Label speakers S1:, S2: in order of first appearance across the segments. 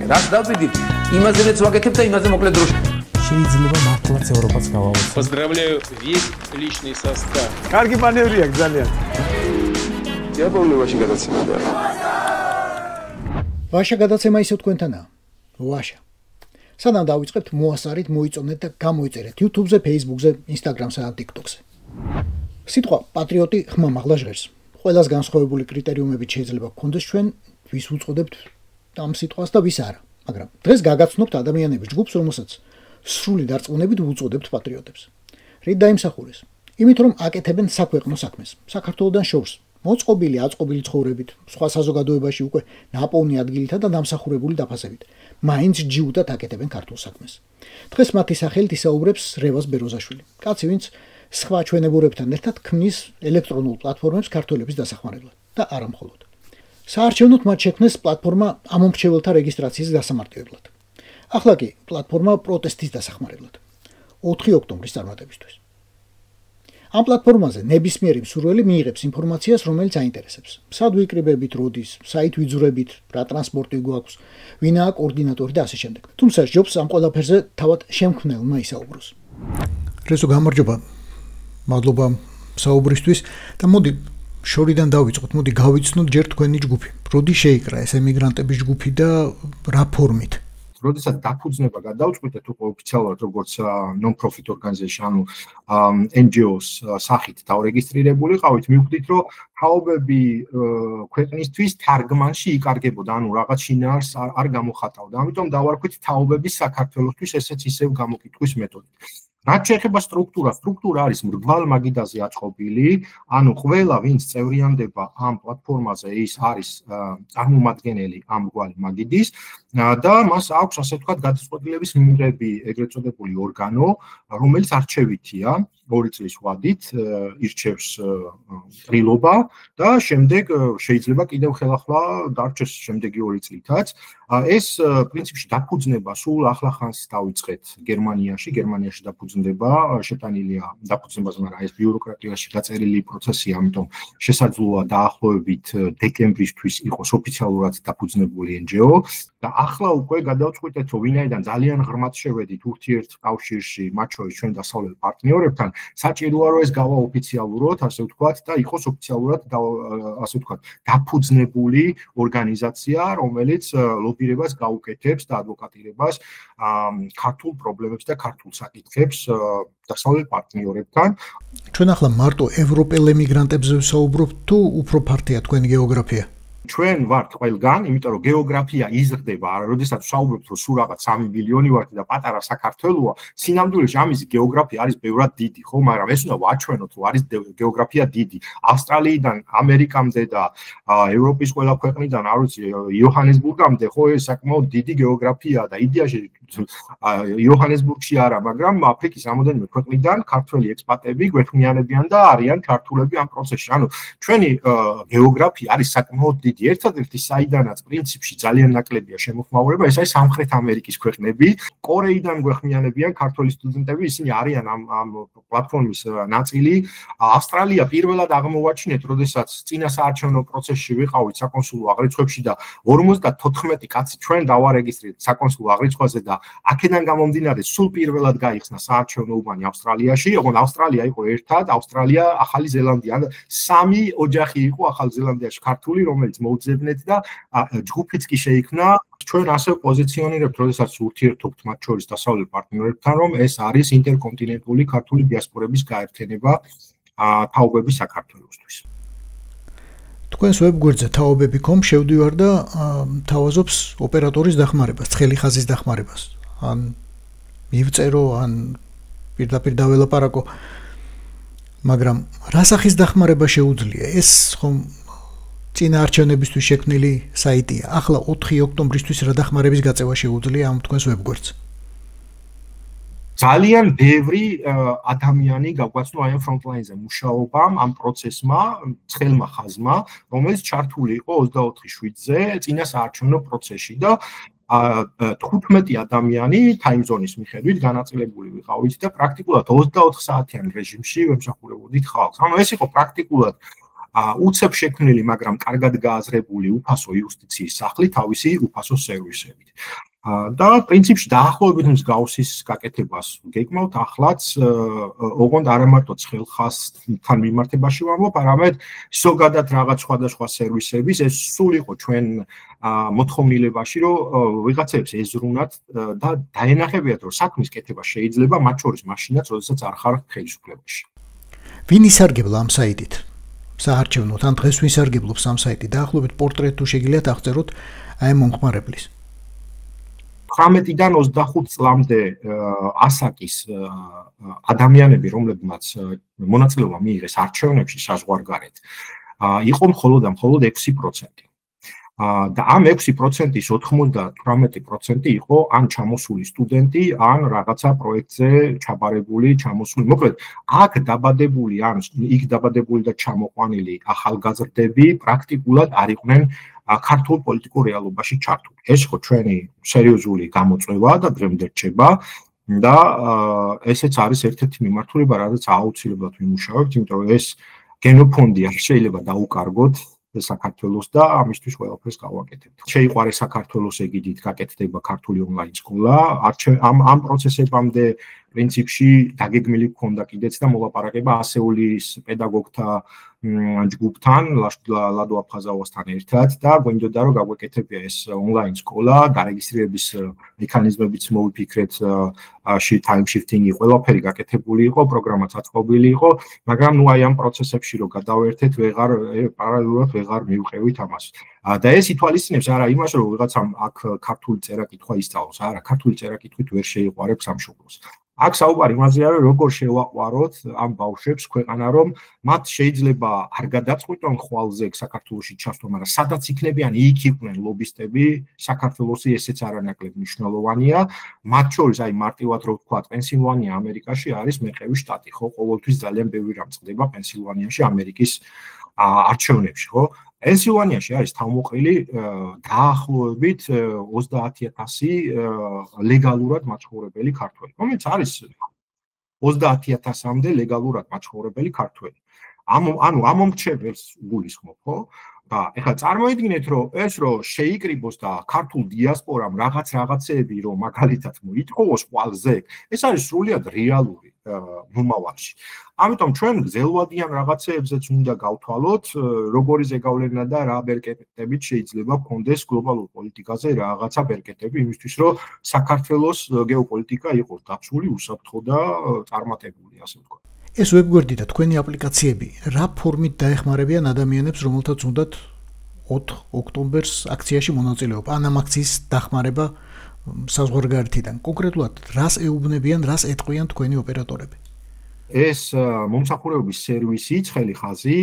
S1: რაც დავდივით, იმაზეც ვაკეთებ და იმაზე მოკლედ დროში.
S2: შეიძლება მართლაც ევროპაც გავავოცოთ.
S3: Поздравляю весь личный состав.
S2: კარგი მანევრია ძალიან.
S4: იაპონიაში გადაცემა და
S5: ვაშა გადაცემა ისე თქვენთანაა. ვაშა. სანამ დავიწყებთ, მოასარით, მოიწონეთ და გამოიწერეთ YouTube-ზე, Facebook-ზე, Instagram-სა და TikTok-ზე. სიტყვა პატრიოტი ხმამაღლა ჟღერს. ყველას განსხვავებული კრიტერიუმებით შეიძლება გქონდეს ჩვენ ვის უწოდებთ ამ სიტყვას და ვის არა. მაგრამ დღეს გაგაცნობთ ადამიანების ჯგუფს, რომელსაც სრული დარწმუნებით უწოდებთ პატრიოტებს. რით დაიმსახურეს? იმით, რომ აკეთებენ საქვეყნო საქმეს, საქართველოდან შორს, მოწყობილი, აწყობილი ცხოვრებით, სხვა საზოგადოებაში უკვე ნაპოვნი ადგილითა და დამსახურებული დაფასებით. მაინც ჯიუდად აკეთებენ ქართულ საქმეს. დღეს მათი სახელით ისაუბრებს რევაზ ბეროზაშვილი, კაცი, ვინც სხვა ჩვენებურებთან ერთად ქმნის ელექტრონულ პლატფორმებს ქართველების დასახმარებლად და არა მხოლოდ. საარჩევნოდ მათ შექმნეს პლატფორმა ამომრჩეველთა რეგისტრაციის გასამარტივებლად. ახლა კი პლატფორმა პროტესტის დასახმარებლად. 4 ოქტომბრის წარმატებისთვის. ამ პლატფორმაზე ნებისმიერი მსურველი მიიღებს ინფორმაციას, რომელიც აინტერესებს. სად ვიკრიბებით, როდის, საით ვიძურებით, რა ტრანსპორტი გვაქვს, ვინაა კოორდინატორი და ასე შემდეგ. თუმცა ჯობს ამ ყველაფერზე თავად შემქმნელმა ისაუბროს. რესო გამარჯობა. მადლობა საუბრისთვის და მოდი შორიდან დავიწყოთ, მოდი გავიცნოთ ჯერ თქვენი ჯგუფი. როდი შეიკრა ეს ემიგრანტების ჯგუფი და რა ფორმით?
S6: როდესაც დაფუძნება გადავწყვიტეთ უკვე ოფიციალურად როგორც non-profit organization, ანუ NGO-s სახით დავრეგისტრირებული ყავით, მივხვდით, რომ თაობები ქვეყნისთვის თარგმანში იკარგებოდა, ანუ რაღაც შინაარს არ გამოხატავდა. ამიტომ დავარქვით თაობების საქართველოსთვის ესეც ისევ გამოკითხვის მეთოდი. რაც შეეხება სტრუქტურა არის მრგვალ მაგიდაზე აწყობილი, ანუ ყველა ვინც წევრიანდება ამ პლატფორმაზე ის არის წარმომადგენელი ამ მრგვალი მაგიდის და მას აქვს ასე ვთქვათ გადაწყვეტილების მიღები ეგრეთ წოდებული ორგანო, რომელიც არჩევითია 2 წლის ვადით ირჩევს ყრილობა და შემდეგ შეიძლება კიდევ ხელახლა დარჩეს შემდეგი 2 წლითაც. ეს პრინციპში დაფუძნება სულ ახლახანს დავიწყეთ გერმანიაში დაფუძნდება შეტანილია დაფუძნებაზე, მაგრამ ეს ბიუროკრატიაში დაწერილი პროცესია, ამიტომ შესაძლოა დაახლოებით დეკემბრისთვის იყოს ოფიციალურად დაფუძნებული NGO და ახლა უკვე გადავწყვიტეთ, რომ ვინაიდან ძალიან ღრმად შევედით ურთიერთკავშირში მათ შორის ჩვენ დასავლელ პარტნიორებთან, საჭიროა რომ ეს გავა ოფიციალურად, ასე ვთქვათ, და იყოს ოფიციალურად ასე ვთქვათ, დაფუძნებული ორგანიზაცია, რომელიც ლობირებას გაუკეთებს და ადვოკატირებას ქართულ პრობლემებს და ქართულ საკითხებს დასავლელ პარტნიორებთან.
S5: ჩვენ ახლა მარტო ევროპელ ემიგრანტებზე ვსაუბრობთ თუ უფრო ფართია თქვენი გეოგრაფია?
S6: ჩვენ ვართ ყველგან, იმიტომ რომ გეოგრაფია იზრდება, როდესაც ვსაუბრობთ, რომ სულ რაღაც 3 მილიონი ვართ და პატარა საქართველოა, სინამდვილეში ამისი გეოგრაფია არის ბევრად დიდი, ხო, მაგრამ ეს უნდა ვაჩვენოთ, რომ არის გეოგრაფია დიდი. ავსტრალიიდან ამერიკამდე და ევროპის ყველა ქვეყნიდან, არ ვიცი, იოჰანესბურგამდე, ხო, ეს საკმაოდ დიდი გეოგრაფიაა და იდეაში იოჰანესბურგში არა, მაგრამ აფრიკის რამოდენიმე ქვეყნიდან ქართველი ექსპატები გვეთქმიანებიან და არიან ქართულები ამ პროცესში. ანუ ჩვენი გეოგრაფია არის საკმაოდ დიდი. ერთადერთი საიდანაც პრინციპში ძალიან ნაკლებია შემოხმაურება, ეს არის სამხრეთ ამერიკის ქვეყნები. კორეიდან გვეხმიანებიან ქართველი სტუდენტები, ისინი არიან ამ პლატფორმის ნაწილი. ავსტრალია პირველად აღმოვაჩინეთ, როდესაც წინა საარჩევნო პროცესში ვიყავით საკონსულო აღრიცხვებში და 54 კაცი ჩვენ დავარეგისტრირეთ საკონსულო აღრიცხვაზე და აქედან გამომდინარე სულ პირველად გაიხსნა საარჩევნო უბანი ავსტრალიაში, ოღონდ ავსტრალია იყო ერთად, ავსტრალია, ახალი ზელანდია, 3 ოჯახი იყო ახალ ზელანდიაში ქართული, რომელიც მოუძებნეთ და ჯგუფიც კი შეიქმნა. ჩვენ ასე პოზიციონირებთ, როდესაც ურთიერთობთ მათ შორის დასავლელ პარტნიორებთან, რომ ეს არის ინტერკონტინენტური ქართული დიასპორების გაერთიანება თაობების საქართველოსთვის.
S5: თქვენს ვებგვერდზე თაობები.com შევდივარ და თავაზობს ოპერატორის დახმარებას, ცხელი ხაზის დახმარებას. ან მივწერო, ან პირდაპირ დაველაპარაკო. მაგრამ რა სახის დახმარება შეუძლია? ეს ხომ წინა არჩევნებისთვის შექმნილი საიტია. ახლა 4 ოქტომბრისთვის რა დახმარების გაწევა შეუძლია ამ თქვენს ვებგვერდს?
S6: ძალიან ბევრი ადამიანი გაგვაცნო აი ამ ფრონტლაინზე მუშაობამ, ამ პროცესმა, ცხელმა ხაზმა, რომელიც ჩართული იყო 24/7-ზე წინა საარჩევნო პროცესში და 15 ადამიანი ტაიმზონის მიხედვით განაწილებული ვიყავით და პრაქტიკულად 24 საათიან რეჟიმში ვემსახურებოდით ხალხს. ანუ ეს იყო პრაქტიკულად უცებ შექმნილი, მაგრამ კარგად გააზრებული უფასო იუსტიციის სახლი თავისი უფასო სერვისებით. და პრინციპში დაახლოებით მსგავსის გაკეთებას გეკმავთ ახლაც ოღონდ არა მარტო ცხელხასთან მიმართებაში ვამბობ, არამედ ზოგადად რაღაც სხვადასხვა სერვისების ეს სულ იყო ჩვენ მოთხოვნილებაში, რომ ვიღაცებს ეზრუნათ და დაენახებიათ, რომ საქმის კეთება შეიძლება მათ შორის მაშინაც, როდესაც არ ხარ ხელისუფლებაში.
S5: ვინ ისარგებლა ამ საიტით? საარჩევნოდ ან დღეს ვინ ისარგებლობს ამ საიტით? დაახლოებით პორტრეტ თუ შეგიძლიათ აღწეროთ აი მომხმარებლის.
S6: 18-დან 25 წლამდე ასაკის ადამიანები, რომლებმაც მონაწილეობა მიიღეს არჩევნებში საზღვარგარეთ, იყო მხოლოდ 6%. და ამ 6%-ის 98% იყო ან ჩამოსული სტუდენტი, ან რაღაცა პროექტზე ჩაბარებული, ჩამოსული. მოკლედ, აქ დაბადებული ან იქ დაბადებული და ჩამოყვანილი ახალგაზრდები პრაქტიკულად არ იყვნენ ქართულ პოლიტიკურ რეალობაში ჩართული. ეს ხო ჩვენი სერიოზული გამოწვევა და დღემდე რჩება და ესეც არის ერთ-ერთი მიმართულება, რადგან აუცილებლად ვიმუშავებთ, იმიტომ რომ ეს გენოფონდი არ შეიძლება დაუკარგოთ საქართველოს და ამისთვის ყველაფერს გავაკეთებთ. შეიყვარეს საქართველოს ეგიდით გაკეთდება ქართული ონლაინ სკოლა. ამ პროცესებამდე პრინციპში დაგეგმილი გქონდა კიდეც და მოლაპარაკება ასეულის პედაგოგთა ჯგუფთან, ლადო აფხაზავასთან ერთად და გვინდოდა რომ გავაკეთებია ეს ონლაინ სკოლა, დარეგისტრირების მექანიზმებიც მოვიფიქრეთ, time shifting-ი ყველაფერი გაკეთებული იყო, პროგრამაც აწყობილი იყო, მაგრამ ნუ აი ამ პროცესებში რომ გადავერთეთ, პარალელურად ვეღარ მივყევით ამას. და ეს ითვალისწინებს არა იმას, რომ ვიღაცამ აქ ქართული წერა-კითხვა ისწავლოს, არა, ქართული წერა-კითხვით ვერ შეიყვარებს სამშობლოს. აქ საუბარი იმაზეა, რომ როგორ შევაყვაროთ ამ ბავშვებს ქვეყანა, რომ მათ შეიძლება არ გადაწყვიტონ ხვალზე საქართველოში ჩასვლა, მაგრამ სადაც იქნებიან, იქ იყვნენ ლობისტები, საქართველოსი ესეც არანაკლებ მნიშვნელოვანია. მათ შორის აი მარტივად რო ვთქვათ, პენსილვანია ამერიკაში არის მერყევი შტატი, ხო, ყოველთვის ძალიან ბევრი რამ წყდება პენსილვანიაში ამერიკის არჩევნებში, ხო? პენსილვანიაში არის თავმოყრილი დაახლოებით 30,000 ლეგალურად მაცხოვრებელი ქართველი, რომელიც არის 30,000-მდე ლეგალურად მაცხოვრებელი ქართველი. ანუ ამომრჩეველს გულისხმობ, ხო? და ეხლა წარმოიდგინეთ, რომ ეს რომ შეიკრიბოს და ქართულ დიასპორამ რაღაცეები რომ მაგალითად მოითხოვოს ყვალზე, ეს არის სრულიად რეალური მომავალში. ამიტომ ჩვენ გზელვადიან რაღაცეებზეც უნდა გავთვალოთ, როგორი ზეგავლენა და რა ბერკეტებით შეიძლება გქონდეს გლობალურ პოლიტიკაზე რაღაცა ბერკეტები იმისთვის, რომ საქართველოს გეოპოლიტიკა იყოს დაცული, უსაფრთხო და წარმატებული, ასე ვთქვათ.
S5: ეს ვებგვერდი და თქვენი აპლიკაციები რა ფორმით დაეხმარებიან ადამიანებს, რომელთაც უნდათ 4 ოქტომბერს აქციაში მონაწილეობა, ან ამ აქციის დახმარება საზღვარგარეთიდან. კონკრეტულად რას ეუბნებიან, რას ეტყვიან თქვენი ოპერატორები?
S6: ეს მომსახურებების სერვისი ცხელი ხაზი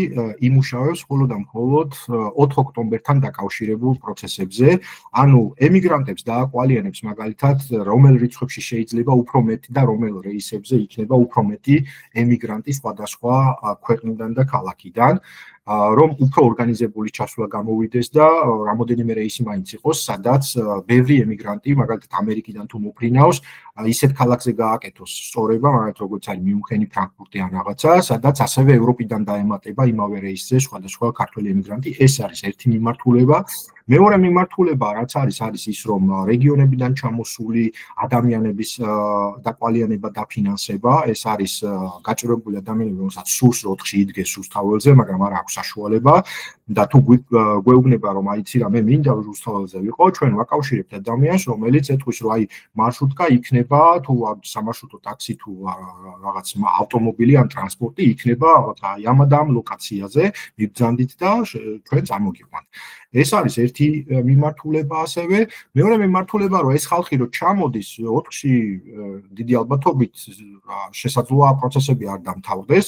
S6: იმუშავებს მხოლოდ და მხოლოდ 4 ოქტომბერთან დაკავშირებულ პროცესებზე, ანუ ემიგრანტებს დააკვალიანებს მაგალითად რომელ რიცხვებში შეიძლება უფრო მეტი და რომელ რეისებზე იქნება უფრო მეტი ემიგრანტი სხვადასხვა ქვეყნიდან და ქალაქიდან, რომ უფრო ორგანიზებული ჩასვლა გამოვიდეს და რამოდენიმე რეისი მაინც იყოს, სადაც ბევრი ემიგრანტი მაგალითად ამერიკიდან თუ მოფრინავს, ისეთ ქალაქზე გააკეთოს სწორება, მაგალითად როგორც არის მიუნხენი, ფრანკფურტი ან რაღაცა, სადაც ასევე ევროპიდან დაემატება იმავე რეისზე სხვადასხვა ქართველი ემიგრანტი. ეს არის ერთი მიმართულება. მეორე მიმართულება რაც არის ის, რომ რეგიონებიდან ჩამოსული ადამიანების დაკვალიანება და ფინანსება, ეს არის გაჭირვებული ადამიანები, რომელსაც სურს 4-ში იდგეს რუსთაველზე, მაგრამ არ აქვს საშუალება და თუ გვეუბნება, რომ აიცი რა, მე მინდა რუსთაველზე ვიყო, ჩვენ ვაკავშირებთ ადამიანს, რომელიც ეთქვის, რომ აი მარშრუტკა იქნება, თუ სამარშრუტო ტაქსი თუ რაღაც ავტომობილი ან ტრანსპორტი იქნება აი ამ და ამ ლოკაციაზე, მიბრძანდით და ჩვენ წამოგიყვანთ. ეს არის ერთი მიმართულება ასევე. მეორე მიმართულება, რომ ეს ხალხი რო ჩამოდის 4-ში დიდი ალბათობით შესაძლოა პროცესები არ დამთავრდეს,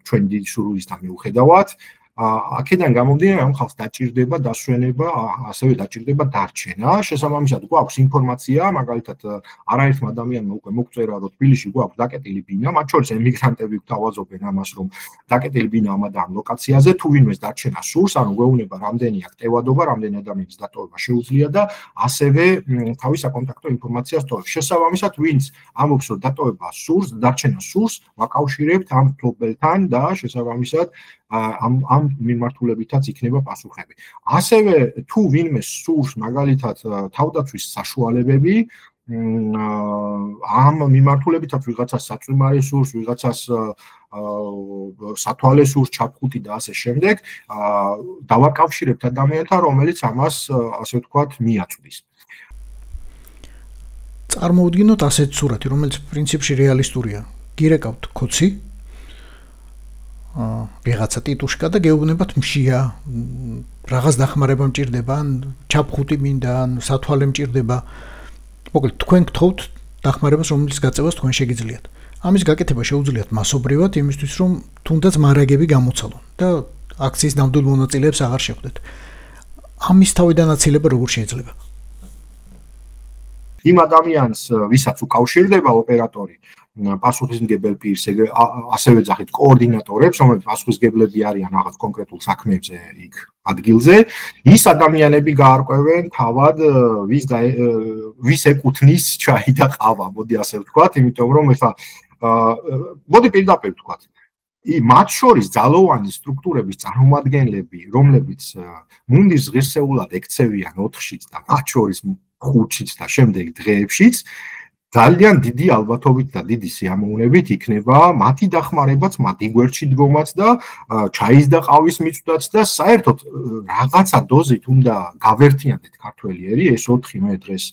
S6: ჩვენ დიდი სურვილისთან მიუხედავად. აქედან გამომდინარე, ამ ხალხს დაჭირდება დასვენება, ასევე დაჭირდება დარჩენა. შესაბამისად, გვაქვს ინფორმაცია, მაგალითად, არაერთმა ადამიანმა უკვე მოგწერა, რომ თბილისში გვაქვს დაკეტილი ბინა, მათ შორის ემიგრანტები გვთავაზობენ ამას, რომ დაკეტილი ბინა ამ და ამ ლოკაციაზე, თუ ვინმეს დარჩენა სურს, ანუ გვეუბნება, რამდენი აქ ტევადობა, რამდენი ადამიანის დატოვება შეუძლია და ასევე თავის საკონტაქტო ინფორმაციას თორებს. შესაბამისად, ვინც ამბობს, რომ დატოვება სურს, დარჩენა სურს, ვაკავშირებთ ამ ფლობელთან და შესაბამისად ამ მიმართულებითაც იქნება პასუხები. ასევე თუ ვინმე სურს მაგალითად თავდაცვის საშუალებები ამ მიმართულებითაც ვიღაცას საწვიმარი სურს, ვიღაცას სათვალე სურს, ჩაფხუტი და ასე შემდეგ, დავაკავშირებთ ადამიანთან, რომელიც ამას ასე ვთქვათ მიაწვდის.
S5: წარმოვიდგინოთ ასეთ სურათი, რომელიც პრინციპში რეალისტურია. გირეკავთ ქოცი, ვიღაცა ტიტუშკა და გეუბნებათ მშია, რაღაც დახმარება მჭირდება, ან ჩაფხუტი მინდა, ან სათვალე მჭირდება. მოკლედ თქვენ გთხოვთ დახმარებას, რომელიც გაწევას თქვენ შეგიძლიათ. ამის გაკეთება შეუძლიათ მასობრივად იმისთვის, რომ თუნდაც მარაგები გამოცალონ და აქციის ნამდვილ მონაწილეებს აღარ შეხვდეთ. ამის თავიდან აცილება როგორ შეიძლება?
S6: იმ ადამიანს, ვისაც უკავშირდება ოპერატორი, პასუხისმგებელ პირს, ასევე ძახით კოორდინატორებს, რომლებიც პასუხისმგებლები არიან რაღაც კონკრეტულ საქმეებზე იქ ადგილზე, ის ადამიანები გაარკვევენ თავად ვის ეკუთვნის ჩაი და ყავა, მოდი ასე ვთქვათ, იმიტომ რომ ეხლა მოდი პირდაპირ ვთქვათ. მათ შორის ძალოვანი სტრუქტურების წარმომადგენლები, რომლებიც მუნდის ღირსეულად ექცევიან 4-შიც და მათ შორის 5-შიც და შემდეგ დღეებშიც, ძალიან დიდი ალბათობით და დიდი სიამოვნებით იქნება მათი დახმარებაც, მათი გვერდში დგომაც და ჩაის და ყავის მიწვდაც და საერთოდ რაღაცა დოზით უნდა გავერთიანდეთ ქართველიერი, ეს 4 მე დღეს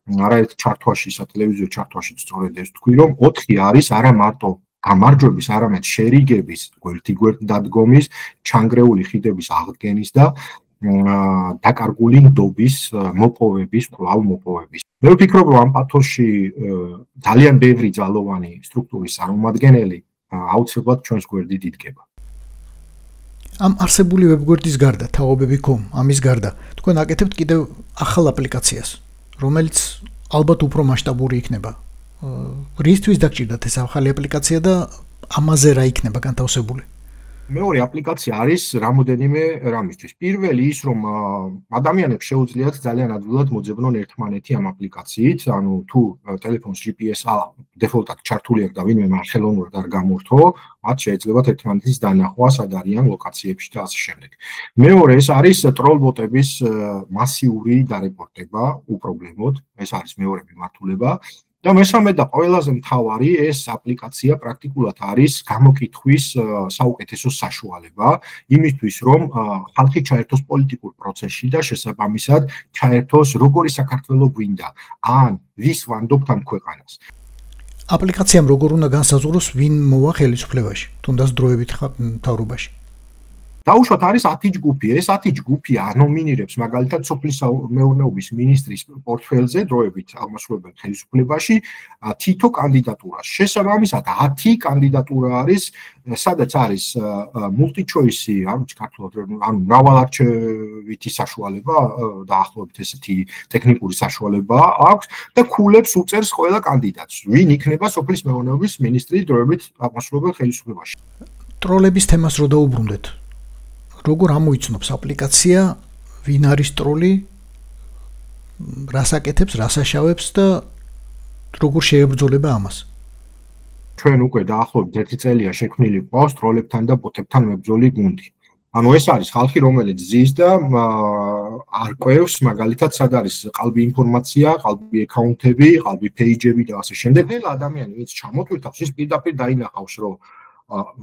S6: არაერთ ჩართვაში, სატელევიზიო ჩართვაში სწორედ ეს თქვი, რომ 4 არის არა მარტო გამარჯვების, არამედ შერიგების, გვერდ დადგომის, ჩანგრეული ხიდების აღდგენის და დაკარგული ნდობის მოპოვების, კვლავ მოპოვების. მე ვფიქრობ, რომ ამ პათოსში ძალიან ბევრი ძალოვანი სტრუქტურის წარმომადგენელი აუცილებლად ჩვენს გვერდით იდგება.
S5: ამ არსებული ვებგვერდის გარდა, თაობები.com, ამის გარდა, თქვენ აკეთებთ კიდევ ახალ აპლიკაციას, რომელიც ალბათ უფრო მასშტაბური იქნება. რისთვის დაგჭირდათ ეს ახალი აპლიკაცია და ამაზე რა იქნება განთავსებული?
S6: მეორე აპლიკაცია არის რამოდენიმე რამისთვის. პირველი ის, რომ ადამიანებს შეუძლიათ ძალიან ადვილად მოძებნონ ერთმანეთი ამ აპლიკაციით, ანუ თუ ტელეფონს GPS-ა დეფოლტად ჩართული აქვს და ვინმე ხელოვნურად არ გამორთო, მათ შეეძლებათ ერთმანეთის დანახვა, სად არიან ლოკაციებში და ასე შემდეგ. მეორე ეს არის ტროლბოტების მასიური დარეპორტება უპრობლემოდ, ეს არის მეორე მიმართულება. და მესამე და ყველაზე მთავარი ეს აპლიკაცია პრაქტიკულად არის გამოკითხვის საუკეთესო საშუალება იმისთვის რომ ხალხი ჩაერთოს პოლიტიკურ პროცესში და შესაბამისად ჩაერთოს როგორი საქართველო გვინდა ან ვის ვანდობთ ამ ქვეყანას.
S5: აპლიკაციამ როგორ უნდა განსაზღვროს ვინ მოვა ხელისუფლებაში, თუნდაც დროებით მთავრობაში?
S6: დაუშვათ არის 10 ჯგუფი. ეს 10 ჯგუფი ანომინირებს მაგალითად სოფლის მეურნეობის მინისტრის პორტფელზე დროებით აღმასრულებელ ხელისუფლებაში თითო კანდიდატურას. შესაბამისად 10 კანდიდატურა არის, სადაც არის multi-choice, ანუ ქართულად ანუ მრავალარჩევითი საშუალება, დაახლოებით ესეთი ტექნიკური საშუალება აქვს და ქულებს უწერს ყველა კანდიდატს, ვინ იქნება სოფლის მეურნეობის მინისტრი დროებით აღმასრულებელ ხელისუფლებაში. ტროლების
S5: თემას რო დაუბრუნდეთ, როგორ ამოიცნობს აპლიკაცია, ვინ არის ტროლი, რას აკეთებს, რას აშავებს და როგორ შეებრძოლება ამას?
S6: ჩვენ უკვე დაახლოებით 1 წელია შექმნილი ყავს ტროლებთან და ბოტებთან მებრძოლი გუნდი. ანუ ეს არის ხალხი, რომელიც ზის და არკვევს, მაგალითად, სად არის ყალბი ინფორმაცია, ყალბი აკაუნტები, ყალბი პეიჯები და ასე შემდეგ. ყველა ადამიანი, ვინც ჩამოტვირთავს, ის პირდაპირ დაინახავს, რომ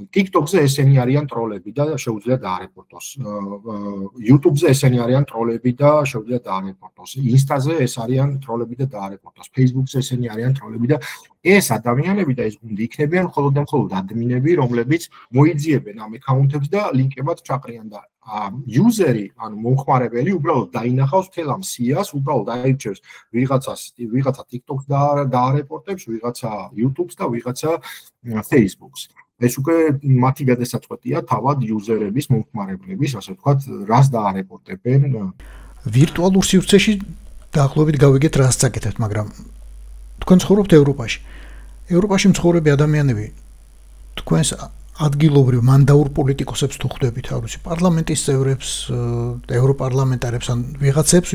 S6: TikTok-ზე ესენი არიან ტროლები და შეუძლია დაარეპორტოს. YouTube-ზე ესენი არიან ტროლები და შეუძლია დაარეპორტოს. Insta-ზე ეს არიან ტროლები და დაარეპორტოს. Facebook-ზე ესენი არიან ტროლები და ეს ადამიანები და ეს გუნდი იქნებიან მხოლოდ და მხოლოდ ადმინები, რომლებიც მოიძიებენ ამ აკაუნტებს და ლინკებად ჩაყრიან და user-ი, ანუ მომხმარებელი უბრალოდ დაინახავს მთელ ამ სიას, უბრალოდ აირჩევს ვიღაცა TikTok-ს დაარეპორტებს, ვიღაცა YouTube-ს და ვიღაცა Facebook-ს. ეს უკვე მათი გადასაწყვეტია თავად user-ების, მომხმარებლების, ასე ვთქვათ, რას დაარეპორტებენ.
S5: ვირტუალურ სივრცეში დაახლოებით გავიგეთ რას წაკეთებთ, მაგრამ თქვენ ცხოვრობთ ევროპაში. ევროპაში მცხოვრები ადამიანები თქვენს ადგილობრივ მანდაურ პოლიტიკოსებს თუ ხვდებით, პარლამენტის წევრებს, ევროპარლამენტარებს ან ვიღაცებს,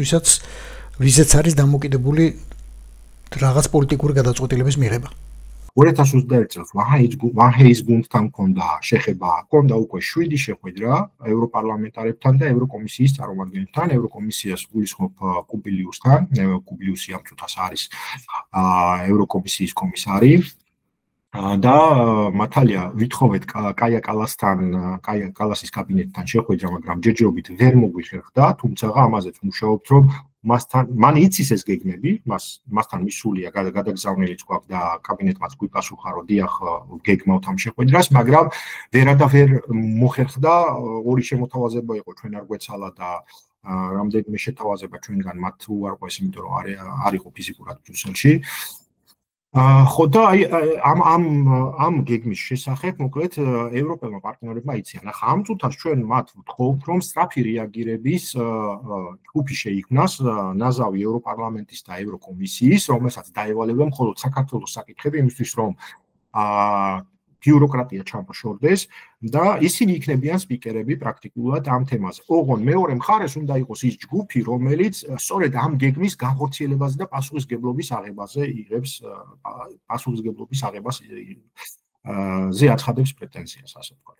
S5: ვიზეც არის დამოკიდებული რაღაც პოლიტიკური გადაწყვეტილების მიღება.
S6: 2021 წელს ვანჰეის გუნდთან მქონდა შეხება, მქონდა უკვე 7 შეხვედრა ევროპარლამენტარებთან და ევროკომისიის წარმომადგენლებთან, ევროკომისიას გულისხმობ კუბილიუსთან, კუბილიუსი ამ წუთას არის ევროკომისიის კომისარი და მართალია ვითხოვეთ კაია კალასთან, კაია კალასის კაბინეტთან შეხვედრა, მაგრამ ჯერჯერობით ვერ მოგვიხერხდა, თუმცა ამაზეც მუშაობთ, რომ მან იცის ეს გეგმები, მასთან მისულია გადაგზავნილიც გვაქვს და კაბინეტმაც გვიპასუხა, რომ დიახ, გეგმავთ ამ შეხვედრას, მაგრამ ვერადავერ მოხერხდა, ორი შემოთავაზება იყო, ჩვენ არ გვეცალა და რამდენიმე შეთავაზება ჩვენგან მათ უარყვეს, იმიტომ რომ არ იყო ფიზიკურად ბრიუსელში. ხო და ამ გეგმის შესახებ მოკლედ ევროპელმა პარტნიორებმა იციან. ახლა ამ წუთას ჩვენ მათ ვთხოვთ, რომ სწრაფი რეაგირების ჯგუფი შეიქმნას ნაზავი ევროპარლამენტის და ევროკომისიის, რომელსაც დაევალება მხოლოდ საქართველოს საკითხები იმისთვის, რომ ბიუროკრატია ჩამოშორდეს და ისინი იქნებიან სპიკერები პრაქტიკულად ამ თემაზე. ოღონ მეორე მხარეს უნდა იყოს ის ჯგუფი, რომელიც სწორედ ამ გეგმის განხორციელებაზე და პასუხისგებლობის აღებაზე იღებს ზე აცხადებს პრეტენზიას, ასე ვთქვათ.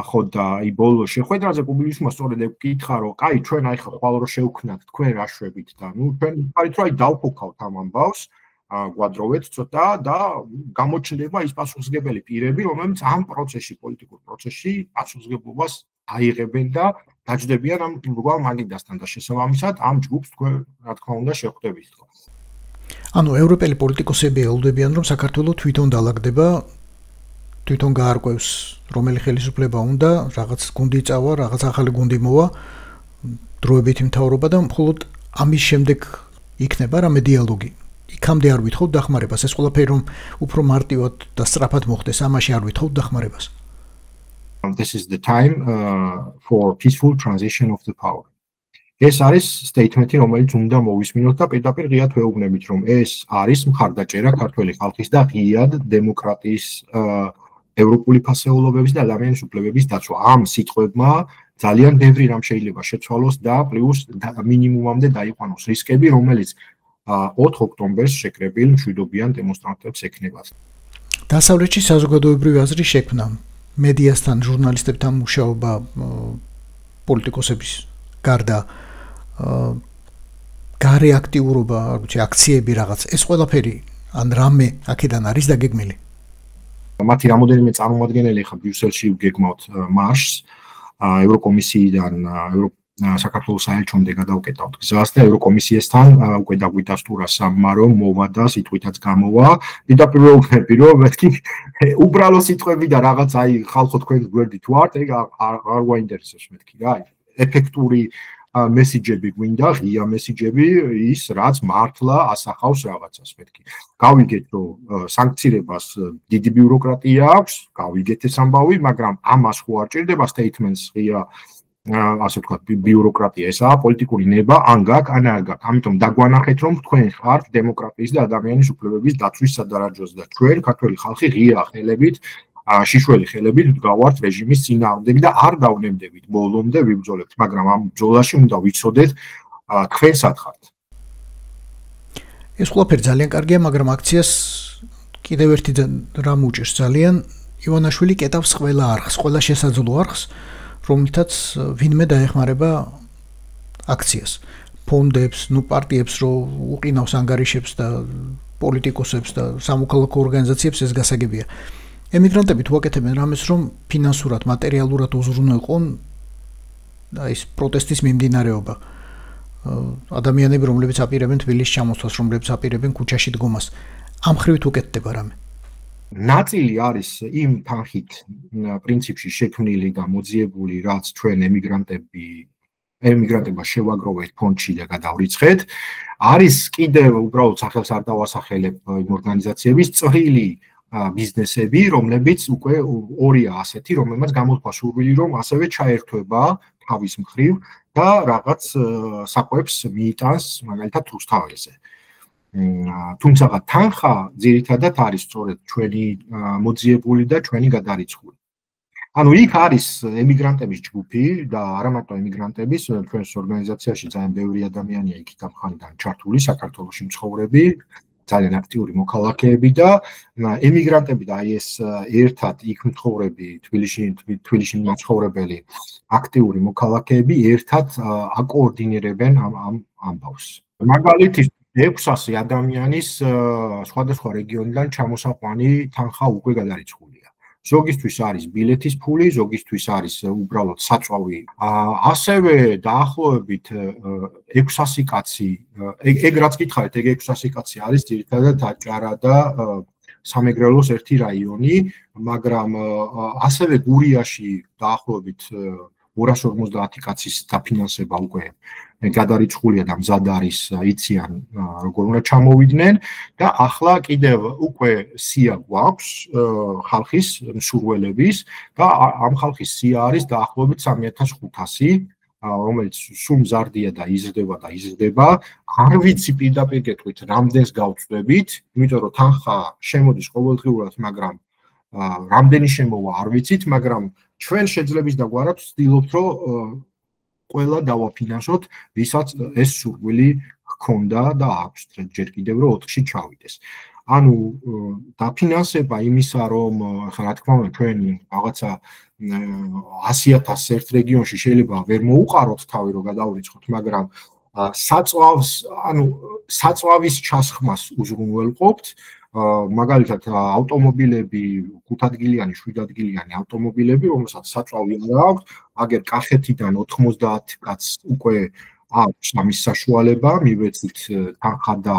S6: ხო და ბოლო შეხვედრაზე კუბილიუსმა სწორედ ეკითხა, რომ კაი, ჩვენ აი ხვალ რო შევქნათ თქვენ რა შვებით და ჩვენ ვიყავით, რომ აი დავფუქავთ ამ ამბავს, გვადროვეთ ცოტა და გამოჩნდება ის პასუხისმგებელი პირები, რომლებიც ამ პროცესში, პოლიტიკურ პროცესში პასუხისმგებლობას აიღებენ და დაჯდებიან ამ გლობალ მაგიდასთან და შესაბამისად ამ ჯგუფს თქვენ რა თქმა უნდა შეხვდებით.
S5: ანუ ევროპელი პოლიტიკოსები ელოდებიან, რომ საქართველოს თვითონ დაალაგდება, თვითონ გაარკვევს, რომელი ხელისუფლება უნდა, რაღაც გუნდი წავა, რაღაც ახალი გუნდი მოვა, დროებითი მთავრობა და მხოლოდ ამის შემდეგ იქნება რამე დიალოგი. იქამდე არ ვითხოვთ დახმარებას, ეს ყველაფერი რომ უფრო მარტივად და სწრაფად მოხდეს, ამაში არ ვითხოვთ დახმარებას.
S6: This is the time for peaceful transition of the power. ეს არის statement-ი, რომელიც უნდა მოვისმინოთ და პირდაპირ ღიად ვეუბნებით, რომ ეს არის მხარდაჭერა ქართველი ხალხის და ღიად დემოკრატიის ევროპული ფასეულობების და ადამიანის უფლებების დაცვა. ამ სიტყვებმა ძალიან ბევრი რამ შეიძლება შეცვალოს და პლუს მინიმუმამდე დაიყვანოს რისკები, რომელიც 4 ოქტომბერს შეკრებილ მშვიდობიან დემონსტრანტებს ექნებათ.
S5: დასავლეთში საზოგადოებრივი აზრის შექმნა, მედიასთან, ჟურნალისტებთან მუშაობა, პოლიტიკოსების გარდა გარე აქტიურობა, აქციები რაღაც, ეს ყველაფერი ან რამე აქედან არის დაგეგმილი.
S6: მათი რამოდენიმე წარმომადგენელი ხა ბრიუსელში გეგმავთ მარშს, ევროკომისიიდან საქართველოს საელჩომდე გადავკეტავთ გზას და ევროკომისიასთან უკვე დაგვიდასტურა სამმარო მოვა და სიტყვითაც გამოვა. პირდაპირ ვეუბნები, რომ მეთქი უბრალო სიტყვები და რაღაც აი ხალხო თქვენ გვერდით ვართ, ეგ არ გვაინტერესებს მეთქი რა. ეფექტური მესიჯები გვინდა, ღია მესიჯები, ის რაც მართლა ასახავს რაღაცას მეთქი. გავიგეთ, რომ სანქცირებას დიდი ბიუროკრატია აქვს, გავიგეთ ეს ამბავი, მაგრამ ამას ხო არ ჭირდება statements ღია ასე ვთქვათ, ბიუროკრატია, ესაა პოლიტიკური ნება, ან გაქვს, ან არ გაქვს. ამიტომ დაგვანახეთ, რომ თქვენ ხართ დემოკრატიის და ადამიანის უფლებების დაცვის სადარაჯოზე და ჩვენ ქართველი ხალხი ღია ხელებით, შიშველი ხელებით ვდგავართ რეჟიმის წინააღმდეგ და არ დავნებდებით ბოლომდე ვიბრძოლებთ, მაგრამ ამ ბრძოლაში უნდა ვიცოდეთ თქვენ სად ხართ.
S5: ეს ყველაფერი ძალიან კარგია, მაგრამ აქციას კიდევ ერთი რამ უჭირს ძალიან, ივანაშვილი კეტავს ყველა არხს, ყველა შესაძლო არხს, რომელთაც ვინმე დაეხმარება აქციას. ფონდებს, პარტიებს რო უყინავს ანგარიშებს და პოლიტიკოსებს და სამოქალაქო ორგანიზაციებს ეს გასაგებია. ემიგრანტები თუ აკეთებენ რამეს, რომ ფინანსურად, მატერიალურად უზრუნველყონ ის პროტესტის მიმდინარეობა. ადამიანები, რომლებიც აპირებენ თბილისში ჩამოსვლას, რომლებიც აპირებენ ქუჩაში დგომას, ამ ხრივ თუ აკეთდება რამე.
S6: ნაწილი არის იმ თანხით პრინციპში შექმნილი და მოძიებული, რაც ჩვენ ემიგრანტებმა შევაგროვეთ ფონდში და გადავრიცხეთ. არის კიდევ უბრალოდ სახელს არ დავასახელებ იმ ორგანიზაციების წვრილი ბიზნესები, რომლებიც უკვე ორია ასეთი, რომელმაც გამოთქვა სურვილი, რომ ასევე ჩაერთვება თავის მხრივ და რაღაც საკვებს მიიტანს მაგალითად რუსთაველზე. თუმცა თანხა ძირითადად არის სწორედ ჩვენი მოძიებული და ჩვენი გადარიცხული. ანუ იქ არის ემიგრანტების ჯგუფი და არა მარტო ემიგრანტების, ჩვენს ორგანიზაციაში ძალიან ბევრი ადამიანია იქით ამ ხანიდან ჩართული, საქართველოში მცხოვრები, ძალიან აქტიური მოქალაქეები და ემიგრანტები და აი ეს ერთად იქ მცხოვრები თბილისში მაცხოვრებელი აქტიური მოქალაქეები ერთად აკოორდინირებენ ამ ამბავს. მაგალითად 600 ადამიანის სხვადასხვა რეგიონიდან ჩამოსაყვანი თანხა უკვე გადარიცხულია. ზოგისთვის არის ბილეთის ფული, ზოგისთვის არის უბრალოდ საწვავი. ასევე დაახლოებით 600 კაცი, ეგ რაც გითხარით, ეგ 600 კაცი არის ძირითადად აჭარა და სამეგრელოს ერთი რაიონი, მაგრამ ასევე გურიაში დაახლოებით 250 კაცის დაფინანსება უკვე გადარიცხულია და მზად არის იციან როგორ უნდა ჩამოვიდნენ და ახლა კიდევ უკვე სია გვაქვს ხალხის მსურველების და ამ ხალხის სია არის დაახლოებით 3500 რომელიც სულ მზარდია და იზრდება არ ვიცი პირდაპირ გეტყვით რამდენს გავწვდებით იმიტომ რომ თანხა შემოდის ყოველდღიურად მაგრამ რამდენი შემოვა არ ვიცით მაგრამ ჩვენ შეძლებს და გვარებს ვცდილობთ რომ ყველა დავაფინანსოთ, ვისაც ეს სურვილი ჰქონდა და აქვს ჯერ კიდევ რომ 4-ში ჩავიდეს. ანუ დაფინანსება იმისა რომ ხა რა თქმა უნდა ჩვენ რაღაცა 100,000 ერთ რეგიონში შეიძლება ვერ მოუყაროთ თავი რომ გადავრიცხოთ, მაგრამ საწვავის ჩასხმას უზრუნველყოფთ. მაგალითად ავტომობილები 5 ადგილიანი, 7 ადგილიანი ავტომობილები, რომელსაც საწვავი არ აქვს, აგერ კახეთიდან 90 კაცს უკვე აქვს ამის საშუალება, მივეცით თანხა და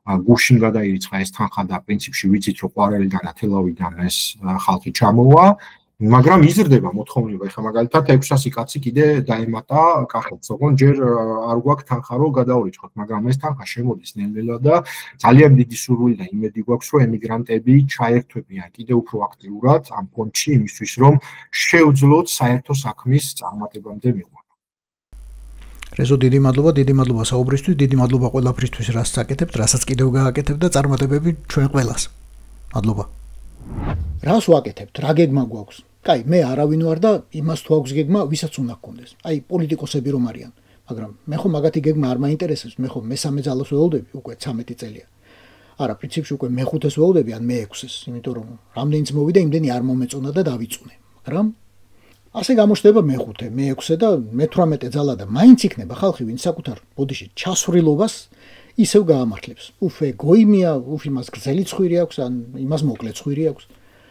S6: გუშინ გადაირიცხა ეს თანხა და პრინციპში ვიცით რომ ყვარელიდან და თელავიდან ეს ხალხი ჩამოვა, მაგრამ იზრდება მოთხოვნება. ეხლა მაგალითად 600 კაცი კიდე დაემატა კახეთს, ოღონდ ჯერ არ გვაქვს თანხა რომ გადავრიცხოთ, მაგრამ ეს თანხა შემოდის ნელ-ნელა და ძალიან დიდი სურვილი და იმედი გვაქვს რომ ემიგრანტები ჩაერთვებიან კიდევ უფრო აქტიურად ამ ფონდში იმისთვის რომ შეუძლოთ საერთო საქმის წარმატებამდე მიღება.
S5: რეზო დიდი მადლობა საუბრისთვის, დიდი მადლობა ყველაფრისთვის რაც საკეთებთ, რასაც კიდევ გააკეთებთ და წარმატებები ჩვენ ყველას. მადლობა. რას ვაკეთებთ, რა გეგმა გვაქვს? კაი, მე არავინ ვარ და იმას თუ აქვს გეგმა, ვისაც უნდა გქონდეს. აი, პოლიტიკოსები რომ არიან, მაგრამ მე ხო მაგათი გეგმა არ მაინტერესებს, მე ხო მესამე ძალას ველოდები უკვე 13 წელია. არა, პრინციპში უკვე მე-5-ეს ველოდები ან მე-6-ეს, იმიტომ რომ რამდენიც მოვიდა, იმდენი არ მომეწონა და დავიწუნე. მაგრამ ასე გამოჩნდება მე-5, მე-6 და მე-18 ძალა და მაინც იქნება ხალხი, ვინც საკუთარ ბოდიში ჩასვლილობას ისევ გაამართლებს. ეგოიმია, იმას გრძელი ცხვირი აქვს, ან იმას მოკლე ცხვირი აქვს.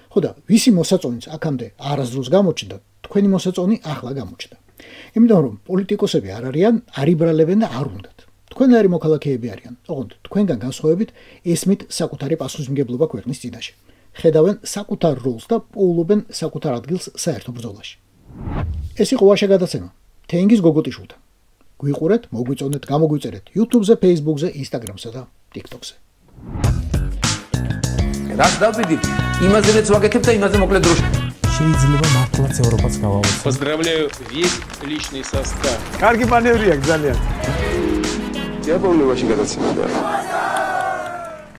S5: ხო და ვისი მოსაწონიც აქამდე არასდროს გამოჩნდა, თქვენი მოსაწონი ახლა გამოჩნდა. იმიტომ რომ პოლიტიკოსები არ არიან, არ იბრალებენ და არ უნდათ. თქვენლარი მოქალაქეები არიან. ოღონდ თქვენგან განსხვავებით ესმით საკუთარი პასუხისმგებლობა ქვეყნის წინაშე. ხედავენ საკუთარ როლს და პოულობენ საკუთარ ადგილს საერთო ბრძოლაში. ეს იყო ვაშა გადაცემა. თენგიზ გოგოტიშვილთან. გვიყურეთ, მოგვიწონეთ, გამოგვიწერეთ YouTube-ზე, Facebook-ზე, Instagram-სა და TikTok-ზე.
S1: რაც დავიდით, იმაზეც ვაკეთებ და იმაზე მოკლედ დროში.
S2: შეიძლება მართლაც ევროპაც გავავიწყოთ.
S3: Поздравляю весь личный состав.
S2: კარგი მანევრია ძალიან.
S4: Я помню, очень гадаться надо.